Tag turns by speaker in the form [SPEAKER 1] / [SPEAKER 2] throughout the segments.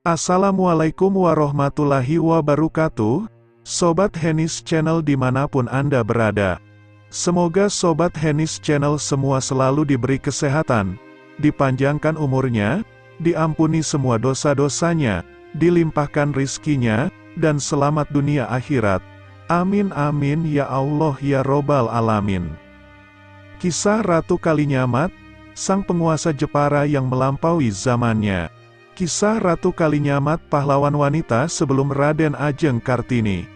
[SPEAKER 1] Assalamualaikum warahmatullahi wabarakatuh, Sobat Henis Channel dimanapun Anda berada. Semoga Sobat Henis Channel semua selalu diberi kesehatan, dipanjangkan umurnya, diampuni semua dosa-dosanya, dilimpahkan rizkinya, dan selamat dunia akhirat. Amin amin ya Allah ya Robbal Alamin. Kisah Ratu Kalinyamat, sang penguasa Jepara yang melampaui zamannya. Kisah Ratu Kalinyamat, pahlawan wanita sebelum Raden Ajeng Kartini.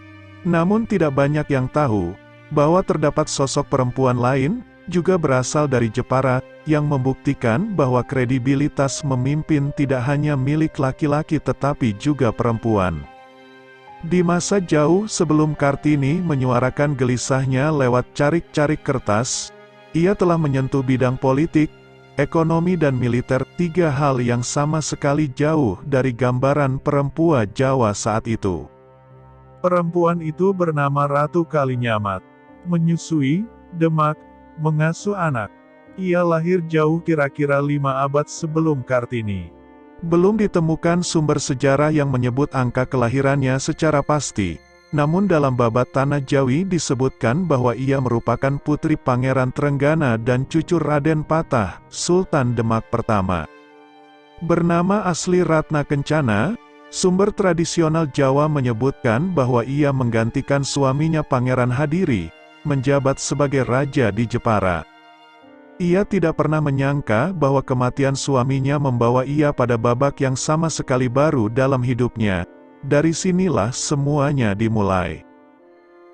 [SPEAKER 1] Namun tidak banyak yang tahu, bahwa terdapat sosok perempuan lain, juga berasal dari Jepara, yang membuktikan bahwa kredibilitas memimpin tidak hanya milik laki-laki tetapi juga perempuan. Di masa jauh sebelum Kartini menyuarakan gelisahnya lewat carik-carik kertas, ia telah menyentuh bidang politik, ekonomi dan militer, tiga hal yang sama sekali jauh dari gambaran perempuan Jawa saat itu. Perempuan itu bernama Ratu Kalinyamat. Menyusui, Demak, mengasuh anak. Ia lahir jauh kira-kira 5 abad sebelum Kartini. Belum ditemukan sumber sejarah yang menyebut angka kelahirannya secara pasti. Namun dalam babat Tanah Jawi disebutkan bahwa ia merupakan putri Pangeran Trenggana dan cucu Raden Patah, Sultan Demak pertama. Bernama asli Ratna Kencana, sumber tradisional Jawa menyebutkan bahwa ia menggantikan suaminya Pangeran Hadiri, menjabat sebagai raja di Jepara. Ia tidak pernah menyangka bahwa kematian suaminya membawa ia pada babak yang sama sekali baru dalam hidupnya. Dari sinilah semuanya dimulai.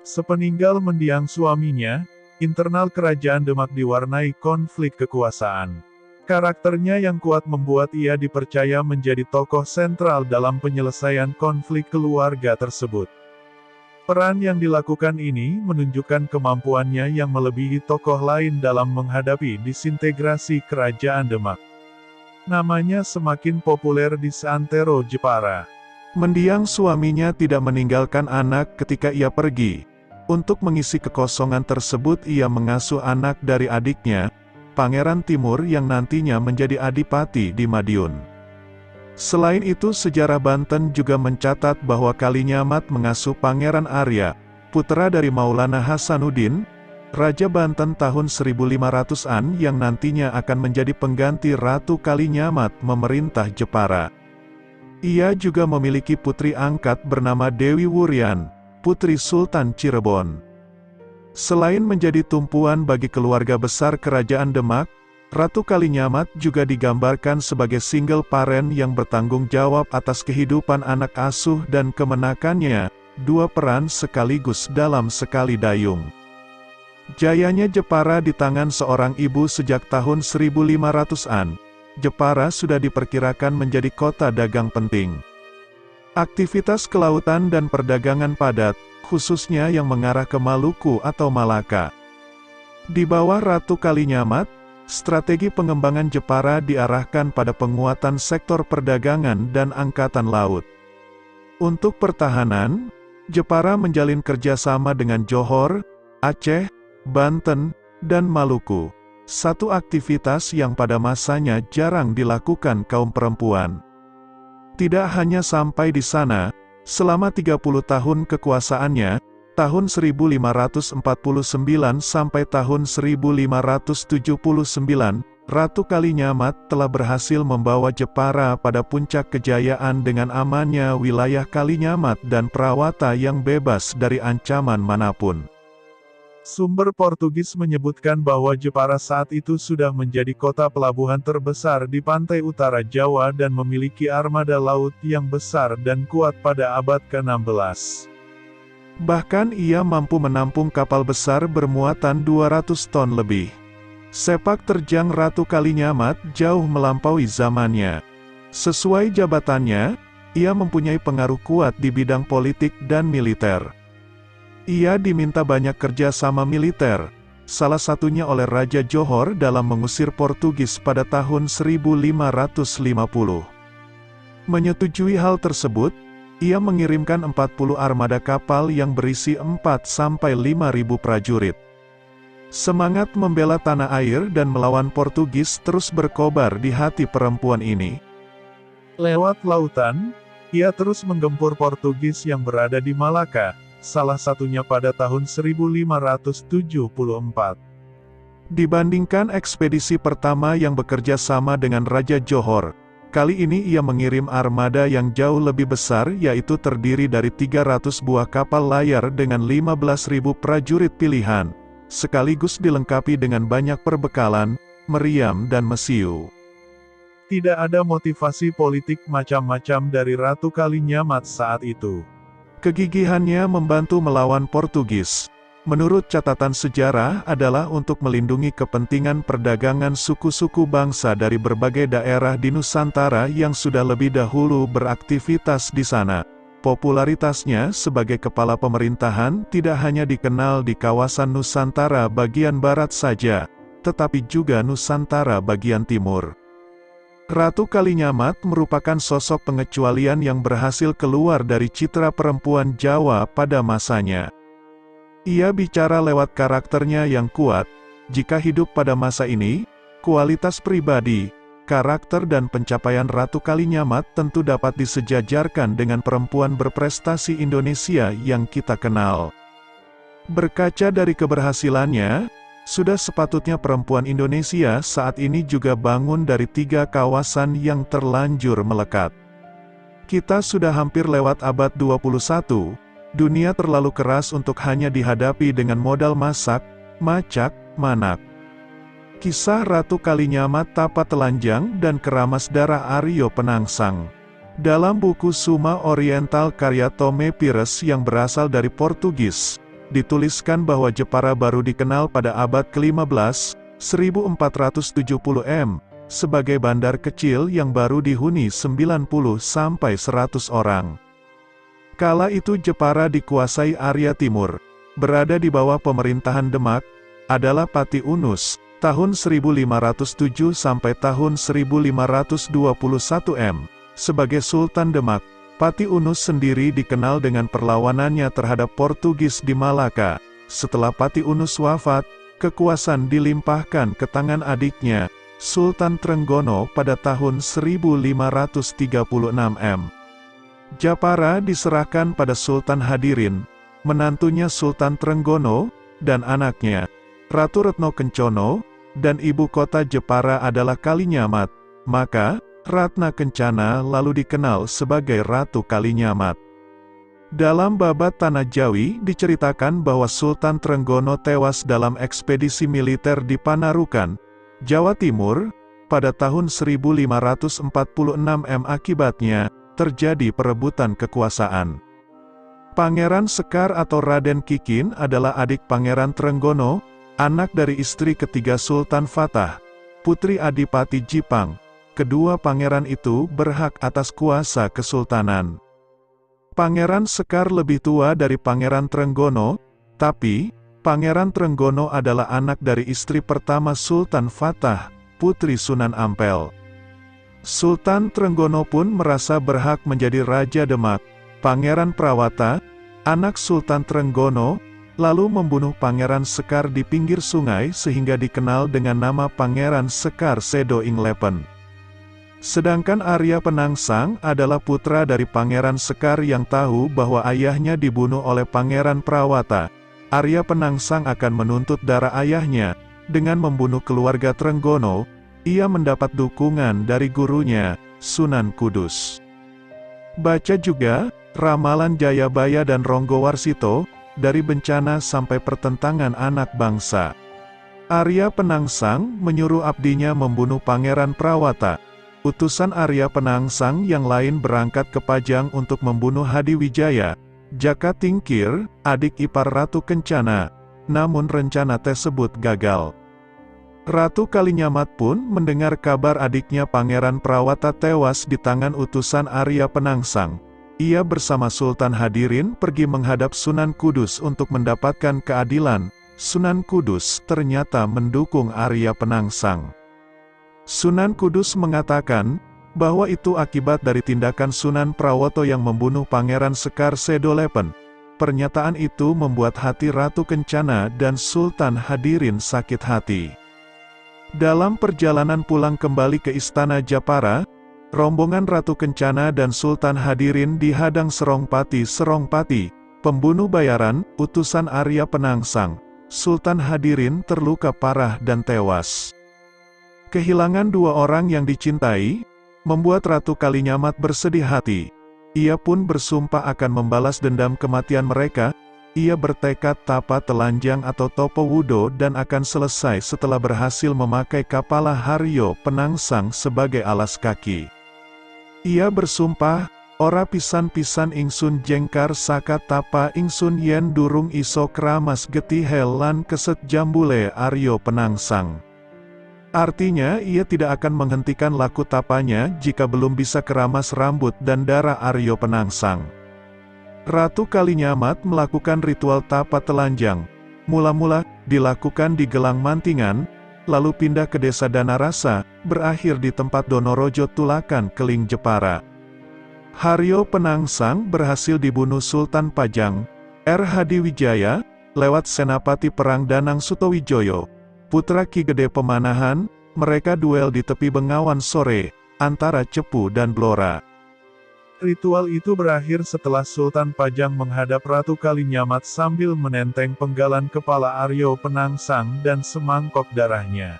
[SPEAKER 1] Sepeninggal mendiang suaminya, internal kerajaan Demak diwarnai konflik kekuasaan. Karakternya yang kuat membuat ia dipercaya menjadi tokoh sentral dalam penyelesaian konflik keluarga tersebut. Peran yang dilakukan ini menunjukkan kemampuannya yang melebihi tokoh lain dalam menghadapi disintegrasi kerajaan Demak. Namanya semakin populer di seantero Jepara. Mendiang suaminya tidak meninggalkan anak ketika ia pergi. Untuk mengisi kekosongan tersebut ia mengasuh anak dari adiknya, Pangeran Timur yang nantinya menjadi adipati di Madiun. Selain itu sejarah Banten juga mencatat bahwa Kalinyamat mengasuh Pangeran Arya, putra dari Maulana Hasanuddin, Raja Banten tahun 1500-an yang nantinya akan menjadi pengganti Ratu Kalinyamat memerintah Jepara. Ia juga memiliki putri angkat bernama Dewi Wuryan, putri Sultan Cirebon. Selain menjadi tumpuan bagi keluarga besar kerajaan Demak, Ratu Kalinyamat juga digambarkan sebagai single parent yang bertanggung jawab atas kehidupan anak asuh dan kemenakannya, dua peran sekaligus dalam sekali dayung. Jayanya Jepara di tangan seorang ibu sejak tahun 1500-an. Jepara sudah diperkirakan menjadi kota dagang penting. Aktivitas kelautan dan perdagangan padat, khususnya yang mengarah ke Maluku atau Malaka. Di bawah Ratu Kalinyamat, strategi pengembangan Jepara diarahkan pada penguatan sektor perdagangan dan angkatan laut. Untuk pertahanan, Jepara menjalin kerjasama dengan Johor, Aceh, Banten, dan Maluku. Satu aktivitas yang pada masanya jarang dilakukan kaum perempuan. Tidak hanya sampai di sana, selama 30 tahun kekuasaannya, tahun 1549 sampai tahun 1579, Ratu Kalinyamat telah berhasil membawa Jepara pada puncak kejayaan dengan amannya wilayah Kalinyamat dan Prawata yang bebas dari ancaman manapun. Sumber Portugis menyebutkan bahwa Jepara saat itu sudah menjadi kota pelabuhan terbesar di pantai utara Jawa dan memiliki armada laut yang besar dan kuat pada abad ke-16. Bahkan ia mampu menampung kapal besar bermuatan 200 ton lebih. Sepak terjang Ratu Kalinyamat jauh melampaui zamannya. Sesuai jabatannya, ia mempunyai pengaruh kuat di bidang politik dan militer. Ia diminta banyak kerja sama militer, salah satunya oleh Raja Johor dalam mengusir Portugis pada tahun 1550. Menyetujui hal tersebut, ia mengirimkan 40 armada kapal yang berisi 4-5 ribu prajurit. Semangat membela tanah air dan melawan Portugis terus berkobar di hati perempuan ini. Lewat lautan, Ia terus menggempur Portugis yang berada di Malaka, salah satunya pada tahun 1574. Dibandingkan ekspedisi pertama yang bekerja sama dengan Raja Johor, kali ini ia mengirim armada yang jauh lebih besar, yaitu terdiri dari 300 buah kapal layar dengan 15.000 prajurit pilihan, sekaligus dilengkapi dengan banyak perbekalan, meriam dan mesiu. Tidak ada motivasi politik macam-macam dari Ratu Kalinyamat saat itu. Kegigihannya membantu melawan Portugis, menurut catatan sejarah, adalah untuk melindungi kepentingan perdagangan suku-suku bangsa dari berbagai daerah di Nusantara yang sudah lebih dahulu beraktivitas di sana. Popularitasnya sebagai kepala pemerintahan tidak hanya dikenal di kawasan Nusantara bagian barat saja, tetapi juga Nusantara bagian timur. Ratu Kalinyamat merupakan sosok pengecualian yang berhasil keluar dari citra perempuan Jawa pada masanya. Ia bicara lewat karakternya yang kuat. Jika hidup pada masa ini, kualitas pribadi, karakter dan pencapaian Ratu Kalinyamat tentu dapat disejajarkan dengan perempuan berprestasi Indonesia yang kita kenal. Berkaca dari keberhasilannya, sudah sepatutnya perempuan Indonesia saat ini juga bangun dari 3 kawasan yang terlanjur melekat. Kita sudah hampir lewat abad 21, dunia terlalu keras untuk hanya dihadapi dengan modal masak, macak, manak. Kisah Ratu Kalinyamat Tapa Telanjang dan Keramas Darah Aryo Penangsang. Dalam buku Suma Oriental karya Tome Pires yang berasal dari Portugis, dituliskan bahwa Jepara baru dikenal pada abad ke-15, 1470 m, sebagai bandar kecil yang baru dihuni 90-100 orang. Kala itu Jepara dikuasai Arya Timur, berada di bawah pemerintahan Demak, adalah Pati Unus, tahun 1507 sampai tahun 1521 m, sebagai Sultan Demak. Pati Unus sendiri dikenal dengan perlawanannya terhadap Portugis di Malaka. Setelah Pati Unus wafat, kekuasaan dilimpahkan ke tangan adiknya, Sultan Trenggono pada tahun 1536 m. Japara diserahkan pada Sultan Hadirin, menantunya Sultan Trenggono, dan anaknya, Ratu Retno Kencono, dan ibu kota Jepara adalah Kalinyamat, maka Ratna Kencana lalu dikenal sebagai Ratu Kalinyamat. Dalam Babat Tanah Jawi diceritakan bahwa Sultan Trenggono tewas dalam ekspedisi militer di Panarukan, Jawa Timur, pada tahun 1546 m. Akibatnya, terjadi perebutan kekuasaan. Pangeran Sekar atau Raden Kikin adalah adik Pangeran Trenggono, anak dari istri ketiga Sultan Fatah, putri Adipati Jipang. Kedua pangeran itu berhak atas kuasa kesultanan. Pangeran Sekar lebih tua dari Pangeran Trenggono, tapi Pangeran Trenggono adalah anak dari istri pertama Sultan Fatah, putri Sunan Ampel. Sultan Trenggono pun merasa berhak menjadi Raja Demak. Pangeran Prawata, anak Sultan Trenggono, lalu membunuh Pangeran Sekar di pinggir sungai sehingga dikenal dengan nama Pangeran Sekar Sedo Inglepen. Sedangkan Arya Penangsang adalah putra dari Pangeran Sekar yang tahu bahwa ayahnya dibunuh oleh Pangeran Prawata. Arya Penangsang akan menuntut darah ayahnya. Dengan membunuh keluarga Trenggono, ia mendapat dukungan dari gurunya, Sunan Kudus. Baca juga, Ramalan Jayabaya dan Ronggowarsito, dari bencana sampai pertentangan anak bangsa. Arya Penangsang menyuruh abdinya membunuh Pangeran Prawata. Utusan Arya Penangsang yang lain berangkat ke Pajang untuk membunuh Hadiwijaya, Jaka Tingkir, adik ipar Ratu Kencana, namun rencana tersebut gagal. Ratu Kalinyamat pun mendengar kabar adiknya Pangeran Prawata tewas di tangan utusan Arya Penangsang. Ia bersama Sultan Hadirin pergi menghadap Sunan Kudus untuk mendapatkan keadilan. Sunan Kudus ternyata mendukung Arya Penangsang. Sunan Kudus mengatakan bahwa itu akibat dari tindakan Sunan Prawoto yang membunuh Pangeran Sekar Sedolepen. Pernyataan itu membuat hati Ratu Kencana dan Sultan Hadirin sakit hati. Dalam perjalanan pulang kembali ke Istana Japara, Rombongan Ratu Kencana dan Sultan Hadirin dihadang Serongpati, pembunuh bayaran, utusan Arya Penangsang. Sultan Hadirin terluka parah dan tewas. Kehilangan dua orang yang dicintai, membuat Ratu Kalinyamat bersedih hati. Ia pun bersumpah akan membalas dendam kematian mereka. Ia bertekad tapa telanjang atau Topo Wudo dan akan selesai setelah berhasil memakai Kapala Haryo Penangsang sebagai alas kaki. Ia bersumpah, ora pisan-pisan ingsun jengkar saka tapa ingsun yen durung iso kramas getihel lan keset jambule Aryo Penangsang. Artinya ia tidak akan menghentikan laku tapanya jika belum bisa keramas rambut dan darah Aryo Penangsang. Ratu Kalinyamat melakukan ritual tapa telanjang. Mula-mula dilakukan di Gelang Mantingan, lalu pindah ke desa Danarasa, berakhir di tempat Donorojo Tulakan Keling Jepara. Haryo Penangsang berhasil dibunuh Sultan Pajang, R. Hadiwijaya, lewat Senapati Perang Danang Sutowijoyo. Putra Ki Gede Pemanahan, mereka duel di tepi Bengawan sore, antara Cepu dan Blora. Ritual itu berakhir setelah Sultan Pajang menghadap Ratu Kalinyamat sambil menenteng penggalan kepala Aryo Penangsang dan semangkok darahnya.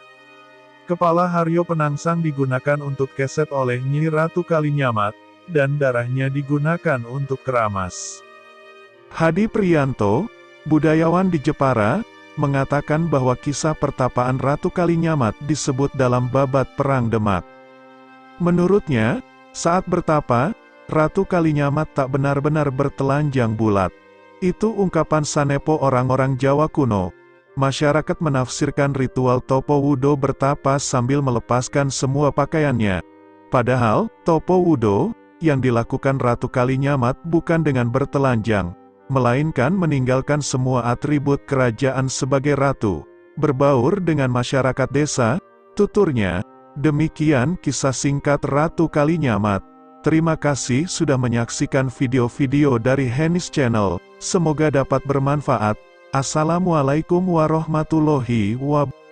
[SPEAKER 1] Kepala Haryo Penangsang digunakan untuk keset oleh Nyi Ratu Kalinyamat, dan darahnya digunakan untuk keramas. Hadi Priyanto, budayawan di Jepara, mengatakan bahwa kisah pertapaan Ratu Kalinyamat disebut dalam Babat Perang Demak. Menurutnya, saat bertapa, Ratu Kalinyamat tak benar-benar bertelanjang bulat. Itu ungkapan sanepo orang-orang Jawa kuno. Masyarakat menafsirkan ritual Topo Wudo bertapa sambil melepaskan semua pakaiannya. Padahal, Topo Wudo, yang dilakukan Ratu Kalinyamat bukan dengan bertelanjang, melainkan meninggalkan semua atribut kerajaan sebagai ratu, berbaur dengan masyarakat desa, tuturnya. Demikian kisah singkat Ratu Kalinyamat. Terima kasih sudah menyaksikan video-video dari Hennis Channel, semoga dapat bermanfaat. Assalamualaikum warahmatullahi wabarakatuh.